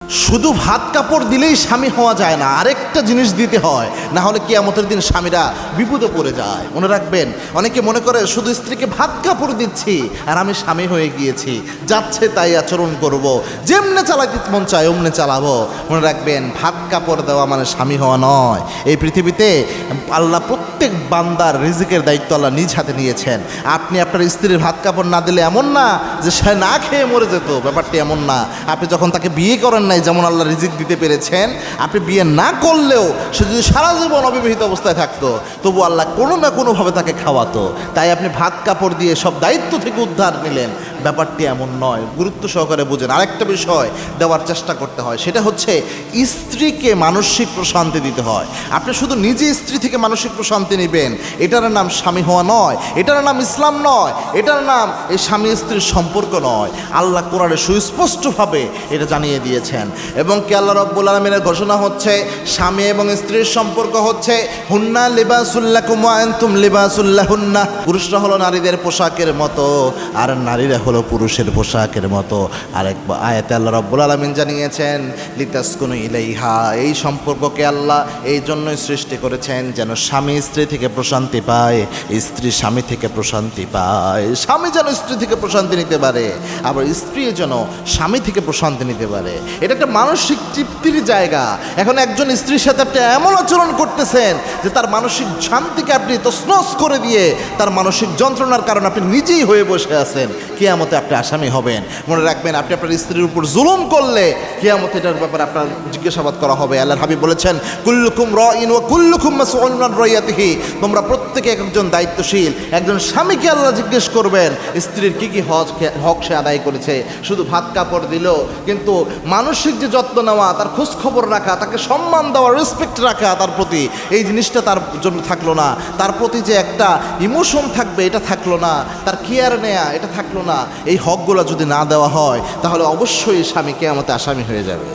শুধু ভাত কাপড় দিলেই স্বামী হওয়া যায় না, আরেকটা জিনিস দিতে হয়, না হলে কিয়ামতের দিন স্বামীরা বিপদে পড়ে যায়। মনে রাখবেন, অনেকে মনে করে শুধু স্ত্রীকে ভাত কাপড় দিচ্ছি আর আমি স্বামী হয়ে গিয়েছি, যাচ্ছে তাই আচরণ করব, যেমনে চালাতে মন চায় অমনে চালাবো। মনে রাখবেন, ভাত কাপড় দেওয়া মানে স্বামী হওয়া নয়। এই পৃথিবীতে আল্লাহ প্রত্যেক বান্দার রিজিকের দায়িত্ব আল্লাহ নিজ হাতে নিয়েছেন। আপনি আপনার স্ত্রীর ভাত কাপড় না দিলে এমন না যে সে না খেয়ে মরে যেত, ব্যাপারটি এমন না। আপনি যখন তাকে বিয়ে করেন নাই, যেমন আল্লাহ রিজিক দিতে পেরেছেন, আপনি বিয়ে না করলেও সে যদি সারা জীবন অবিবাহিত অবস্থায় থাকতো, তবু আল্লাহ কোনো না কোনোভাবে তাকে খাওয়াতো। তাই আপনি ভাত কাপড় দিয়ে সব দায়িত্ব থেকে উদ্ধার নিলেন, ব্যাপারটি এমন নয়। গুরুত্ব সহকারে বুঝেন। আরেকটা বিষয় দেওয়ার চেষ্টা করতে হয়, সেটা হচ্ছে স্ত্রীকে মানসিক প্রশান্তি দিতে হয়। আপনি শুধু নিজে স্ত্রী থেকে মানসিক প্রশান্তি নেবেন, এটার নাম স্বামী হওয়া নয়, এটার নাম ইসলাম নয়, এটার নাম এই স্বামী স্ত্রীর সম্পর্ক নয়। আল্লাহ কোরআনে সুস্পষ্টভাবে এটা জানিয়ে দিয়েছেন। এবং কি আল্লাহ রাব্বুল আলামিনের ঘোষণা হচ্ছে, স্বামী এবং স্ত্রীর সম্পর্ক হচ্ছে হুন্না লিবাসুল্লাকুম ওয়া আনতুম লিবাসুল্লাহুন্না। পুরুষরা হলো নারীদের পোশাকের মতো, আর নারীরা হলো পুরুষের পোশাকের মতো। আরেক আয়াতে আল্লাহ রাব্বুল আলামিন জানিয়েছেন লিতাসকুনু ইলাইহা। এই সম্পর্ককে আল্লাহ এই জন্যই সৃষ্টি করেছেন যেন স্বামী স্ত্রী থেকে প্রশান্তি পায়, স্ত্রী স্বামী থেকে প্রশান্তি পায়। স্বামী যেন স্ত্রী থেকে প্রশান্তি নিতে পারে, আবার স্ত্রী যেন স্বামী থেকে প্রশান্তি নিতে পারে। এটা একটা মানসিক তৃপ্তির জায়গা। এখন একজন স্ত্রীর সাথে আপনি এমন আচরণ করতেছেন যে তার মানসিক শান্তিকে আপনি তছনছ করে দিয়ে তার মানসিক যন্ত্রণার কারণে আপনি নিজেই হয়ে বসে আছেন, কিয়ামতে আপনি আসামি হবেন। মনে রাখবেন, আপনি আপনার স্ত্রীর উপর জুলুম করলে কিয়ামতে এটার ব্যাপারে আপনার জিজ্ঞাসাবাদ করা হবে। আল্লাহর হাবিব বলেছেন, কুল্লুকুম রাইন ওয়া কুল্লুকুম মাসউলুন আন রাইয়াতিহি। তোমরা প্রত্যেকে একজন দায়িত্বশীল। একজন স্বামীকে আল্লাহ জিজ্ঞেস করবেন স্ত্রীর কি কি হক সে আদায় করেছে। শুধু ভাত কাপড় দিল, কিন্তু মানসিক যে যত্ন নেওয়া, তার খোঁজ খবর রাখা, তাকে সম্মান দেওয়া, রেসপেক্ট রাখা তার প্রতি, এই জিনিসটা তার জন্য থাকলো না। তার প্রতি যে একটা ইমোশন থাকবে, এটা থাকলো না। তার কেয়ার নেয়া, এটা থাকলো না। এই হকগুলো যদি না দেওয়া হয়, তাহলে অবশ্যই স্বামী কিয়ামতে আসামি হয়ে যাবে।